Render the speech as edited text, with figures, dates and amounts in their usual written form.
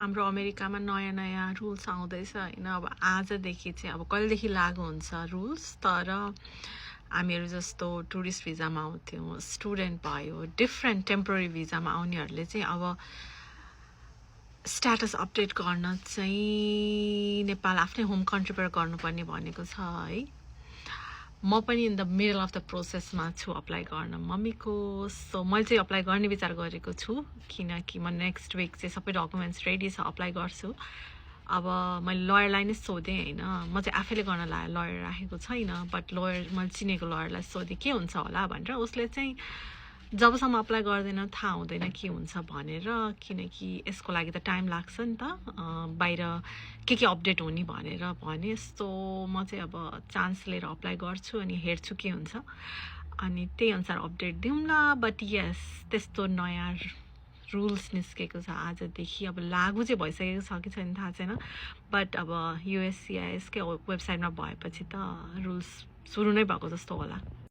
हाम्रो अमेरिकामा नयाँ नयाँ रुल्स आउँदैछ होइन अब आजदेखि चाहिँ अब कहिलेदेखि लागु हुन्छ रुल्स तर हामीहरू जस्तो टुरिस्ट भिजामा आउँथ्यौँ स्टुडेन्ट भयो डिफ्रेन्ट टेम्पोररी भिजामा आउनेहरूले चाहिँ अब स्ट्याटस अपडेट गर्न चाहिँ नेपाल आफ्नै होम कन्ट्रीबाट गर्नुपर्ने भनेको छ है म पनि in the middle of the प्रोसेसमा छु अप्लाई गर्न मम्मीको सो मैले चाहिँ अप्लाई गर्ने विचार गरेको छु किनकि म नेक्स्ट विक चाहिँ सबै डकुमेन्ट्स रेडी छ अप्लाई गर्छु अब मैले लयरलाई नै सोधेँ होइन म चाहिँ आफैले गर्न लयर राखेको छैन बट लयर मैले चिनेको लयरलाई सोधेँ के हुन्छ होला भनेर उसले चाहिँ जबसम्म अप्लाई गर्दैन थाहा हुँदैन के हुन्छ भनेर किनकि यसको लागि त टाइम लाग्छ नि त बाहिर के अपडेट हुने भनेर भने सो म चाहिँ अब चान्स लिएर अप्लाई गर्छु अनि हेर्छु के हुन्छ अनि त्यही अनुसार अपडेट दिउँला बट यस त्यस्तो नयाँ रुल्स निस्केको छ आजदेखि अब लागु चाहिँ भइसकेको छ कि छैन थाहा छैन बट अब युएससिआइएसकै वेबसाइटमा भएपछि त रुल्स सुरु नै भएको जस्तो होला